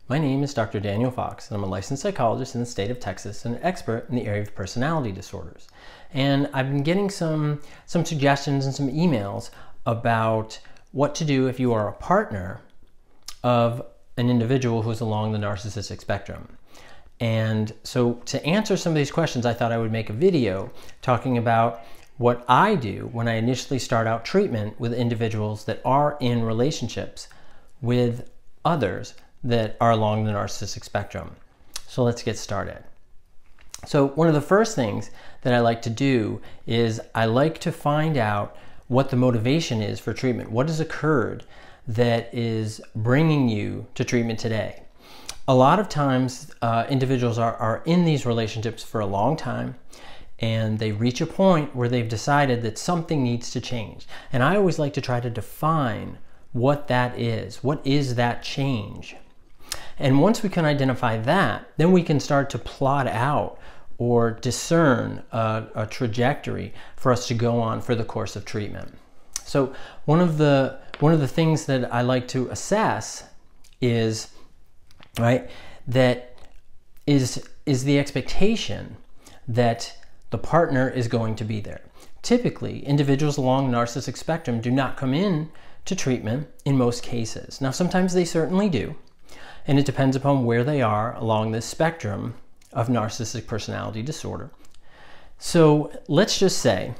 My name is Dr. Daniel Fox, and I'm a licensed psychologist in the state of Texas and an expert in the area of personality disorders. And I've been getting some suggestions and some emails about what to do if you are a partner of an individual who's along the narcissistic spectrum. And so to answer some of these questions, I thought I would make a video talking about what I do when I initially start out treatment with individuals that are in relationships with others that are along the narcissistic spectrum. So let's get started. So one of the first things that I like to do is I like to find out what the motivation is for treatment. What has occurred that is bringing you to treatment today? A lot of times individuals are in these relationships for a long time, and they reach a point where they've decided that something needs to change. And I always like to try to define what that is. What is that change? And once we can identify that, then we can start to plot out or discern a trajectory for us to go on for the course of treatment. So one of the things that I like to assess is, right, that is the expectation that the partner is going to be there. Typically, individuals along the narcissistic spectrum do not come in to treatment in most cases. Now, sometimes they certainly do, and it depends upon where they are along this spectrum of narcissistic personality disorder. So let's just say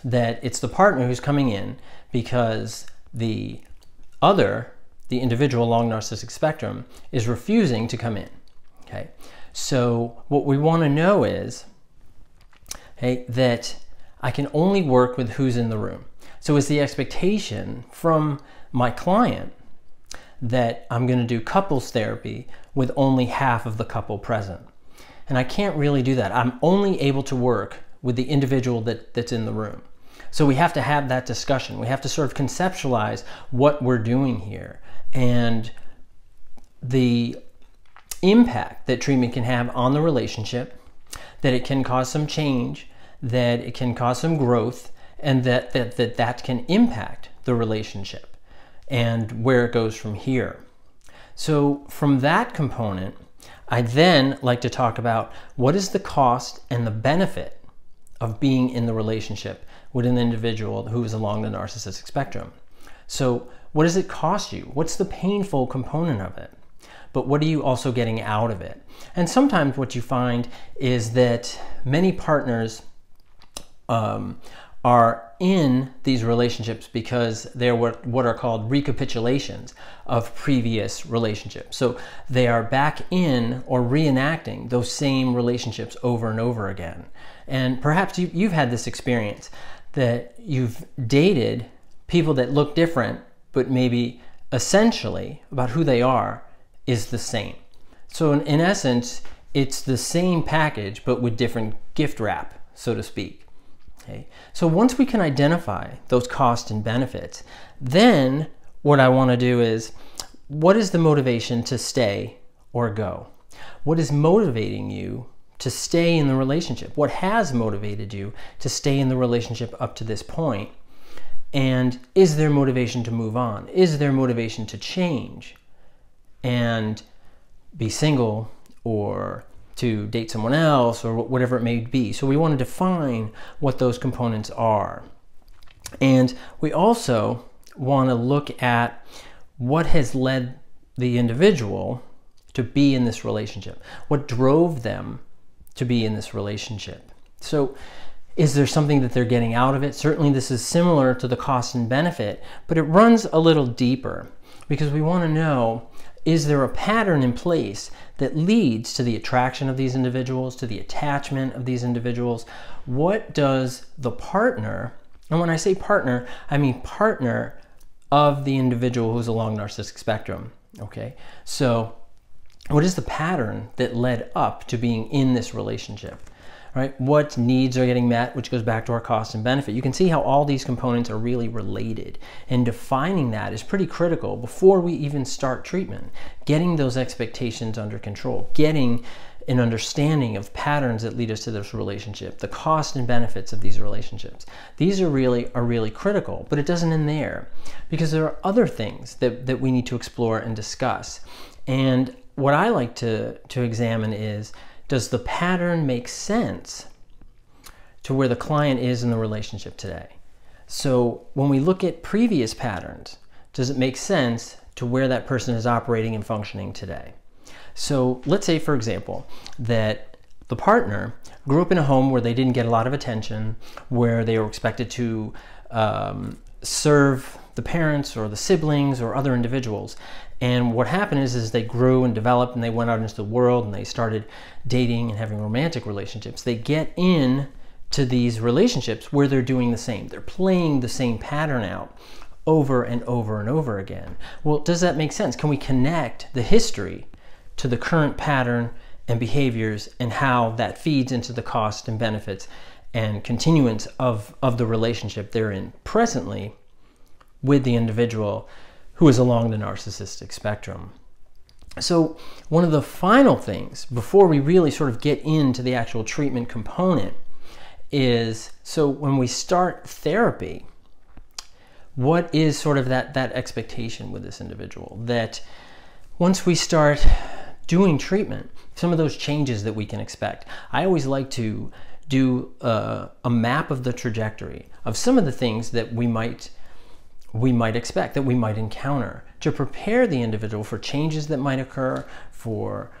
that it's the partner who's coming in because the individual along narcissistic spectrum is refusing to come in. Okay, so what we want to know is, hey, that I can only work with who's in the room. So is the expectation from my client that I'm going to do couples therapy with only half of the couple present? And I can't really do that. I'm only able to work with the individual that's in the room. So we have to have that discussion. We have to sort of conceptualize what we're doing here and the impact that treatment can have on the relationship, that it can cause some change, that it can cause some growth, and that can impact the relationship and where it goes from here. So from that component, I then like to talk about what is the cost and the benefit of being in the relationship with an individual who is along the narcissistic spectrum. So what does it cost you? What's the painful component of it? But what are you also getting out of it? And sometimes what you find is that many partners are in these relationships because they're what are called recapitulations of previous relationships. So they are back in or reenacting those same relationships over and over again. And perhaps you've had this experience that you've dated people that look different, but maybe essentially about who they are is the same. So in essence, it's the same package, but with different gift wrap, so to speak. Okay. So once we can identify those costs and benefits, then what I want to do is, what is the motivation to stay or go? What is motivating you to stay in the relationship? What has motivated you to stay in the relationship up to this point? And is there motivation to move on? Is there motivation to change and be single or to date someone else or whatever it may be? So we want to define what those components are. And we also want to look at what has led the individual to be in this relationship. What drove them to be in this relationship? So is there something that they're getting out of it? Certainly this is similar to the cost and benefit, but it runs a little deeper because we want to know, is there a pattern in place that leads to the attraction of these individuals, to the attachment of these individuals? What does the partner, and when I say partner, I mean partner of the individual who's along narcissistic spectrum, okay? So what is the pattern that led up to being in this relationship? Right? What needs are getting met, which goes back to our cost and benefit. You can see how all these components are really related, and defining that is pretty critical before we even start treatment. Getting those expectations under control, getting an understanding of patterns that lead us to this relationship, the cost and benefits of these relationships. These are really critical, but it doesn't end there, because there are other things that we need to explore and discuss. And what I like to examine is, does the pattern make sense to where the client is in the relationship today? So when we look at previous patterns, does it make sense to where that person is operating and functioning today? So let's say, for example, that the partner grew up in a home where they didn't get a lot of attention, where they were expected to serve the parents or the siblings or other individuals. And what happened is they grew and developed and they went out into the world and they started dating and having romantic relationships. They get in to these relationships where they're doing the same. They're playing the same pattern out over and over and over again. Well, does that make sense? Can we connect the history to the current pattern and behaviors and how that feeds into the cost and benefits and continuance of the relationship they're in presently with the individual who is along the narcissistic spectrum? So one of the final things before we really sort of get into the actual treatment component is, so when we start therapy, what is sort of that expectation with this individual? That once we start doing treatment, some of those changes that we can expect. I always like to do a map of the trajectory of some of the things that we might expect, that we might encounter, to prepare the individual for changes that might occur, for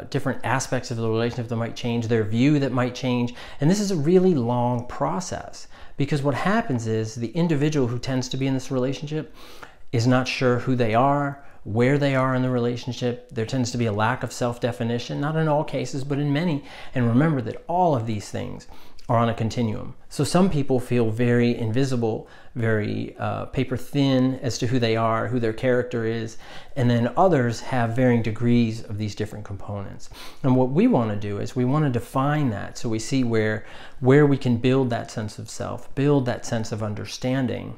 different aspects of the relationship that might change, their view that might change. And this is a really long process, because what happens is the individual who tends to be in this relationship is not sure who they are, where they are in the relationship. There tends to be a lack of self-definition, not in all cases, but in many. And remember that all of these things are on a continuum. So some people feel very invisible, very paper thin as to who they are, who their character is, and then others have varying degrees of these different components. And what we want to do is we want to define that, so we see where we can build that sense of self, build that sense of understanding,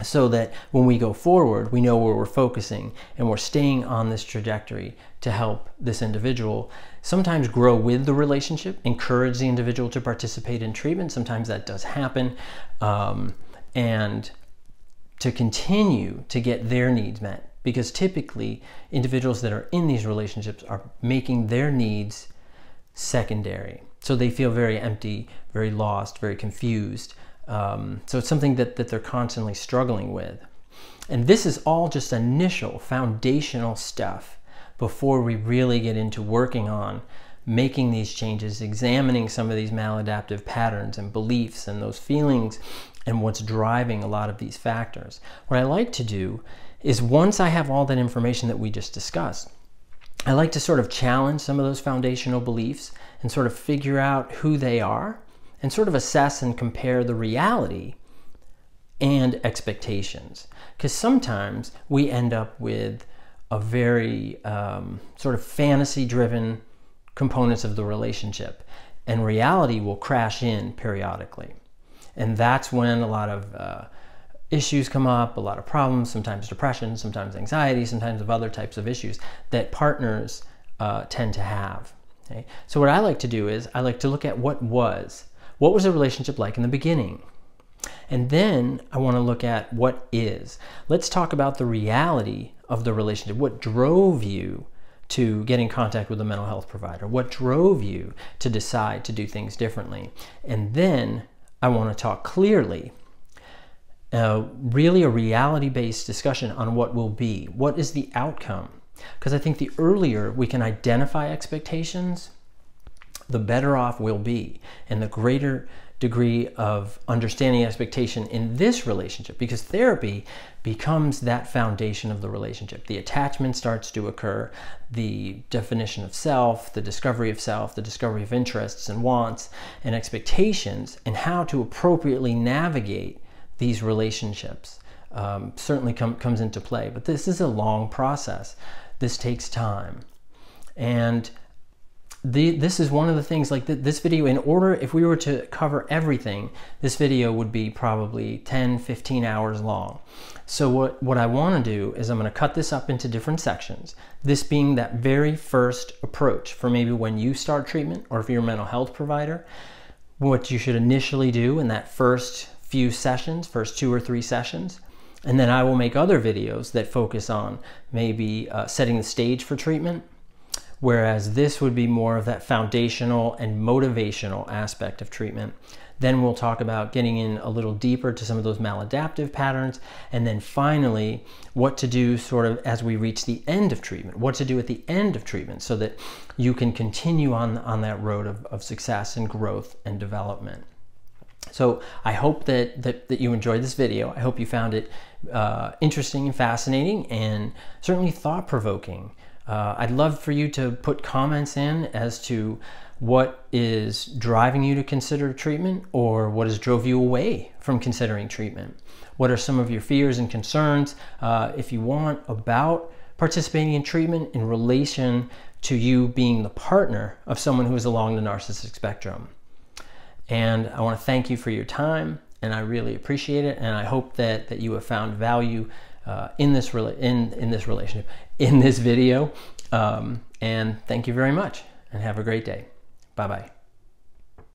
so that when we go forward, we know where we're focusing and we're staying on this trajectory to help this individual sometimes grow with the relationship, encourage the individual to participate in treatment. Sometimes that does happen, and to continue to get their needs met, because typically individuals that are in these relationships are making their needs secondary. So they feel very empty, very lost, very confused. So it's something that they're constantly struggling with. And this is all just initial foundational stuff before we really get into working on making these changes, examining some of these maladaptive patterns and beliefs and those feelings and what's driving a lot of these factors. What I like to do is, once I have all that information that we just discussed, I like to sort of challenge some of those foundational beliefs and sort of figure out who they are, and sort of assess and compare the reality and expectations. Because sometimes we end up with a very sort of fantasy-driven components of the relationship, and reality will crash in periodically. And that's when a lot of issues come up, a lot of problems, sometimes depression, sometimes anxiety, sometimes of other types of issues that partners tend to have. Okay? So what I like to do is I like to look at what was the relationship like in the beginning? And then I want to look at what is. Let's talk about the reality of the relationship. What drove you to get in contact with a mental health provider? What drove you to decide to do things differently? And then I want to talk clearly, really a reality-based discussion on what will be. What is the outcome? Because I think the earlier we can identify expectations, the better off we'll be, and the greater degree of understanding expectation in this relationship, because therapy becomes that foundation of the relationship. The attachment starts to occur, the definition of self, the discovery of interests and wants and expectations, and how to appropriately navigate these relationships certainly comes into play. But this is a long process. This takes time. And this is one of the things, like this video, in order, if we were to cover everything, this video would be probably 10-15 hours long. So what I want to do is I'm going to cut this up into different sections, this being that very first approach for maybe when you start treatment, or if you're a mental health provider, what you should initially do in that first few sessions, first 2 or 3 sessions. And then I will make other videos that focus on maybe setting the stage for treatment, whereas this would be more of that foundational and motivational aspect of treatment. Then we'll talk about getting in a little deeper to some of those maladaptive patterns, and then finally what to do sort of as we reach the end of treatment, what to do at the end of treatment so that you can continue on that road of success and growth and development. So I hope that you enjoyed this video. I hope you found it interesting and fascinating, and certainly thought-provoking. I'd love for you to put comments in as to what is driving you to consider treatment, or what has drove you away from considering treatment. What are some of your fears and concerns, if you want, about participating in treatment in relation to you being the partner of someone who is along the narcissistic spectrum. And I want to thank you for your time, and I really appreciate it, and I hope that you have found value in this relationship, in this video. And thank you very much, and have a great day. Bye-bye.